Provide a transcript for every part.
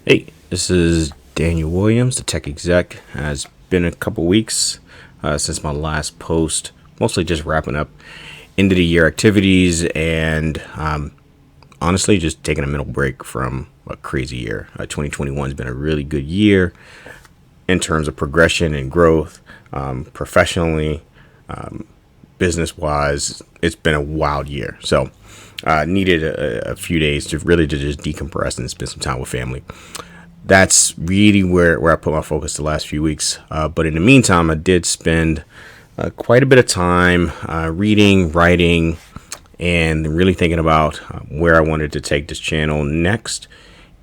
Hey, this is Daniel Williams, the tech exec. It's been a couple weeks since my last post, mostly just wrapping up end of the year activities and honestly just taking a mental break from a crazy year. 2021 has been a really good year in terms of progression and growth, professionally, business wise. It's been a wild year. So, needed a few days to really to just decompress and spend some time with family. That's really where I put my focus the last few weeks. But in the meantime, I did spend quite a bit of time reading, writing, and really thinking about where I wanted to take this channel next.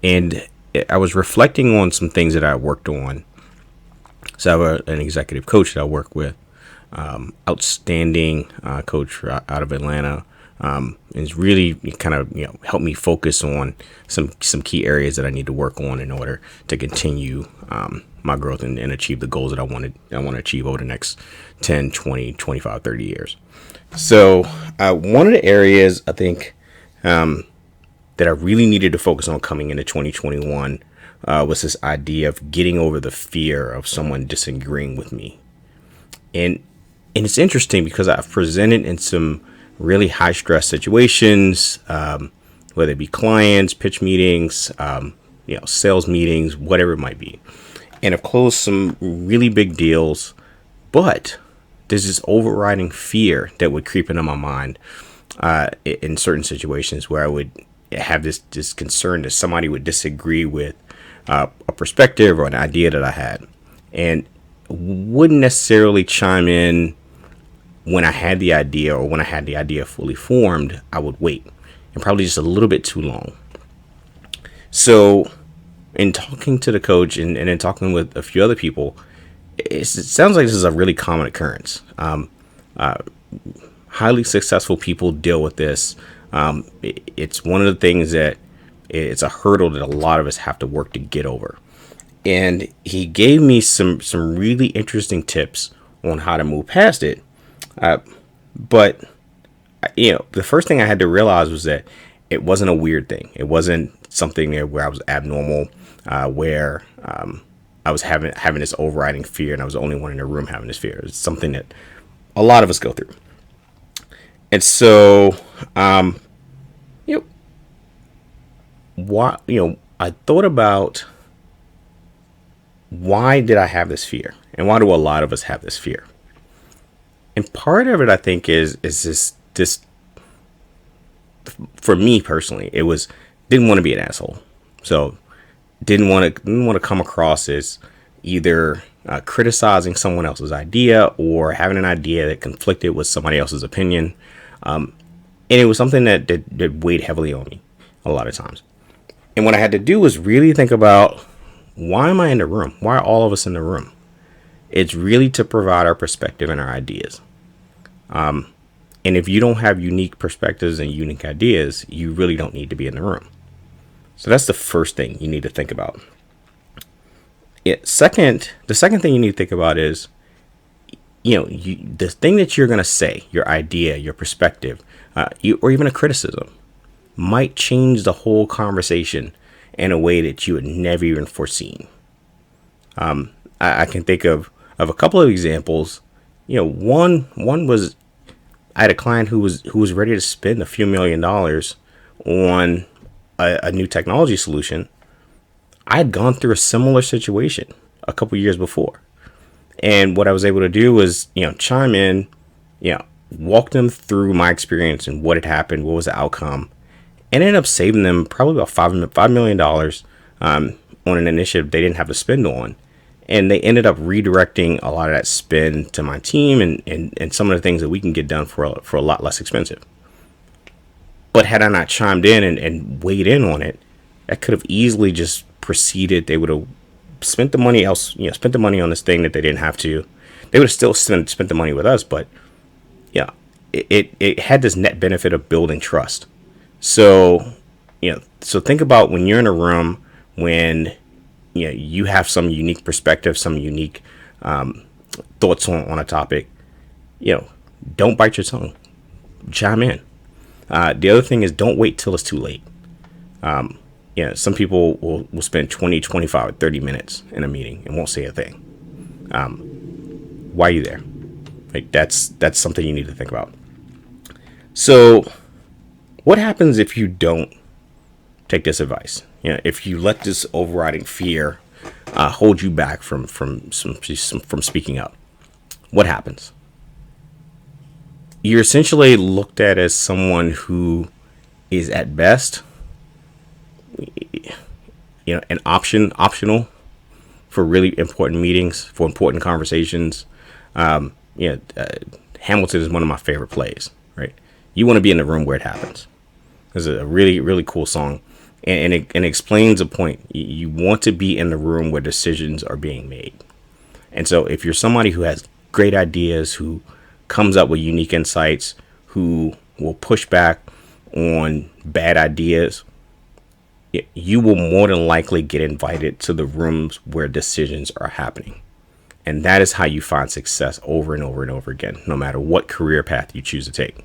And I was reflecting on some things that I worked on. So I have an executive coach that I work with, outstanding coach out of Atlanta. And it's really kind of helped me focus on some key areas that I need to work on in order to continue my growth and achieve the goals that I want to achieve over the next 10, 20, 25, 30 years. So one of the areas I think that I really needed to focus on coming into 2021 was this idea of getting over the fear of someone disagreeing with me. And it's interesting because I've presented in some really high stress situations, whether it be clients, pitch meetings, sales meetings, whatever it might be. And I've closed some really big deals, but there's this overriding fear that would creep into my mind in certain situations where I would have this concern that somebody would disagree with a perspective or an idea that I had, and wouldn't necessarily chime in when I had the idea, or when I had the idea fully formed. I would wait, and probably just a little bit too long. So in talking to the coach and in talking with a few other people, it sounds like this is a really common occurrence. Highly successful people deal with this. It's one of the things that it's a hurdle that a lot of us have to work to get over. And he gave me some really interesting tips on how to move past it. But the first thing I had to realize was that it wasn't a weird thing. It wasn't something where I was abnormal, where I was having this overriding fear, and I was the only one in the room having this fear. It's something that a lot of us go through. And so, I thought about, why did I have this fear, and why do a lot of us have this fear? And part of it, I think, is this. For me personally, it was didn't want to be an asshole, so didn't want to come across as either criticizing someone else's idea or having an idea that conflicted with somebody else's opinion. And it was something that weighed heavily on me a lot of times. And what I had to do was really think about, why am I in the room? Why are all of us in the room? It's really to provide our perspective and our ideas. And if you don't have unique perspectives and unique ideas, you really don't need to be in the room. So that's the first thing you need to think about. The second thing you need to think about is, the thing that you're going to say, your idea, your perspective, or even a criticism, might change the whole conversation in a way that you had never even foreseen. I can think of a couple of examples. One was, I had a client who was ready to spend a few $1,000,000 on a new technology solution. I had gone through a similar situation a couple years before, and what I was able to do was chime in, walk them through my experience and what had happened, what was the outcome, and ended up saving them probably about $5 million on an initiative they didn't have to spend on. And they ended up redirecting a lot of that spend to my team and some of the things that we can get done for a lot less expensive. But had I not chimed in and weighed in on it, that could have easily just proceeded. They would have spent the money spent the money on this thing that they didn't have to. They would have still spent the money with us, but it had this net benefit of building trust. So, so think about when you're in a room, when you have some unique perspective, some unique thoughts on a topic. Don't bite your tongue. Chime in. The other thing is, don't wait till it's too late. some people will spend 20, 25, 30 minutes in a meeting and won't say a thing. Why are you there? Like that's something you need to think about. So what happens if you don't take this advice? If you let this overriding fear hold you back from speaking up, what happens? You're essentially looked at as someone who is at best, an optional for really important meetings, for important conversations. Hamilton is one of my favorite plays, right? You want to be in the room where it happens. It's a really, really cool song. And it explains a point. You want to be in the room where decisions are being made. And so if you're somebody who has great ideas, who comes up with unique insights, who will push back on bad ideas, you will more than likely get invited to the rooms where decisions are happening. And that is how you find success over and over and over again, no matter what career path you choose to take.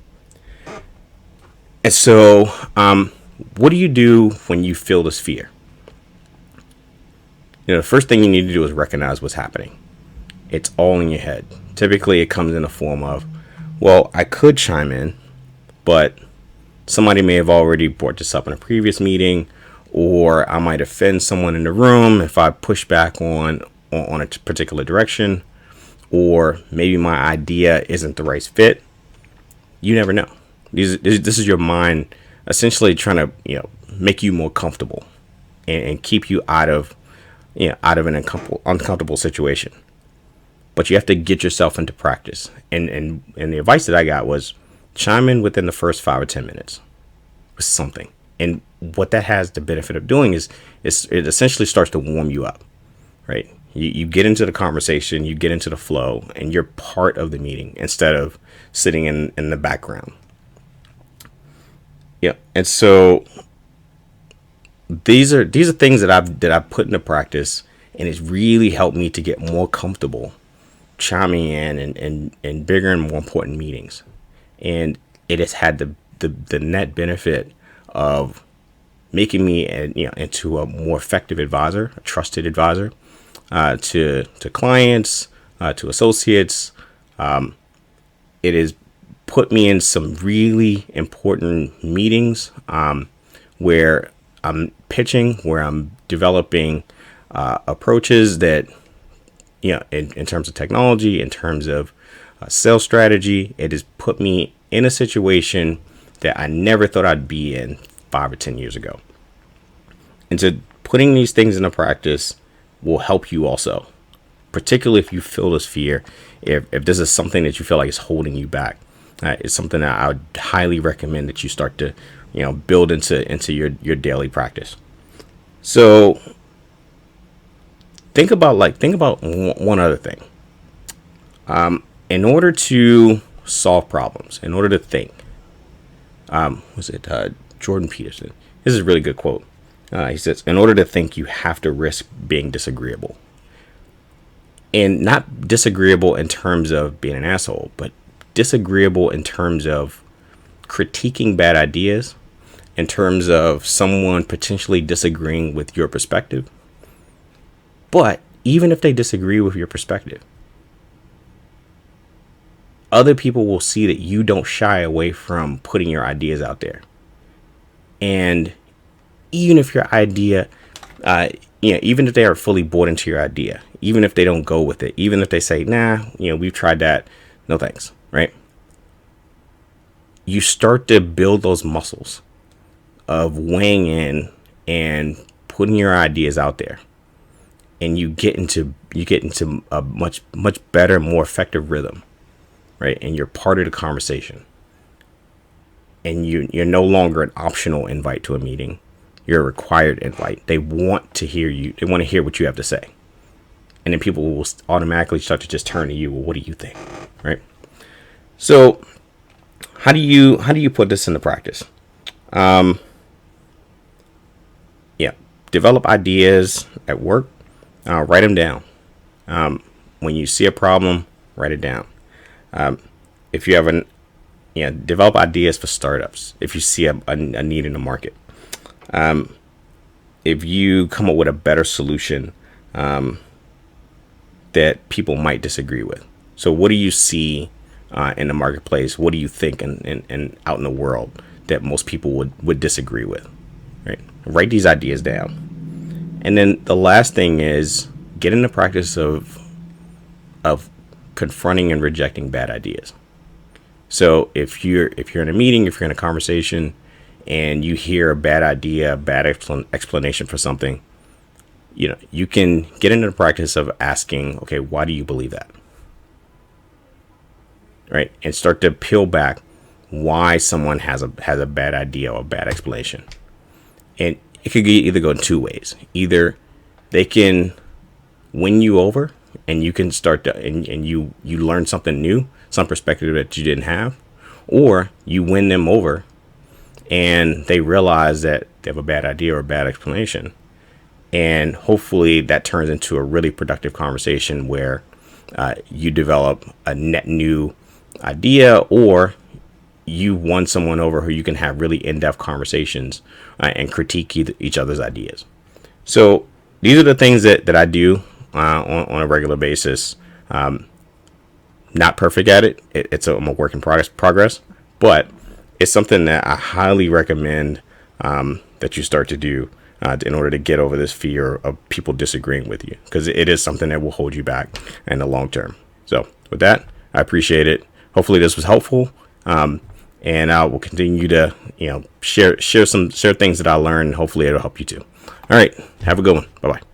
And so, what do you do when you feel this fear? The first thing you need to do is recognize what's happening. It's all in your head. Typically, it comes in the form of, well, I could chime in, but somebody may have already brought this up in a previous meeting, or I might offend someone in the room if I push back on a particular direction, or maybe my idea isn't the right fit. You never know. This is your mind essentially trying to make you more comfortable and keep you out of an uncomfortable situation. But you have to get yourself into practice. And the advice that I got was chime in within the first 5 or 10 minutes with something. And what that has the benefit of doing is it essentially starts to warm you up, right? You get into the conversation, you get into the flow, and you're part of the meeting instead of sitting in the background. Yeah, and so these are things that I've put into practice, and it's really helped me to get more comfortable chiming in and bigger and more important meetings. And it has had the net benefit of making me into a more effective advisor, a trusted advisor to clients, to associates. It has put me in some really important meetings where I'm pitching, where I'm developing approaches that, in terms of technology, in terms of sales strategy. It has put me in a situation that I never thought I'd be in 5 or 10 years ago. And so putting these things into practice will help you also, particularly if you feel this fear, if this is something that you feel like is holding you back. It's something that I would highly recommend that you start to, build into your daily practice. So think about one other thing. In order to solve problems, in order to think, Jordan Peterson? This is a really good quote. He says, in order to think, you have to risk being disagreeable. And not disagreeable in terms of being an asshole, but disagreeable in terms of critiquing bad ideas, in terms of someone potentially disagreeing with your perspective. But even if they disagree with your perspective, other people will see that you don't shy away from putting your ideas out there. And even if your idea, even if they are fully bought into your idea, even if they don't go with it, even if they say, nah, we've tried that, no thanks, right? You start to build those muscles of weighing in and putting your ideas out there. And you get into a much better, more effective rhythm, right? And you're part of the conversation. And you're no longer an optional invite to a meeting. You're a required invite. They want to hear you. They want to hear what you have to say. And then people will automatically start to just turn to you. Well, what do you think, right? So how do you put this into practice? Develop ideas at work. Write them down. When you see a problem, write it down. If you have develop ideas for startups. If you see a need in the market, if you come up with a better solution that people might disagree with. So what do you see in the marketplace? What do you think and out in the world that most people would disagree with? Right? Write these ideas down. And then the last thing is get in the practice of confronting and rejecting bad ideas. So if you're in a meeting, if you're in a conversation, and you hear a bad idea, a bad explanation for something, you can get into the practice of asking, okay, why do you believe that? Right? And start to peel back why someone has a bad idea or a bad explanation. And it could either go in two ways. Either they can win you over and you can start to, and you learn something new, some perspective that you didn't have, or you win them over and they realize that they have a bad idea or a bad explanation. And hopefully that turns into a really productive conversation where you develop a net new idea, or you won someone over who you can have really in-depth conversations and critique each other's ideas. So these are the things that I do on a regular basis. Not perfect at it. I'm a work in progress, but it's something that I highly recommend that you start to do in order to get over this fear of people disagreeing with you, because it is something that will hold you back in the long term. So with that, I appreciate it. Hopefully this was helpful. And I will continue to, share things that I learned. Hopefully it'll help you too. All right. Have a good one. Bye-bye.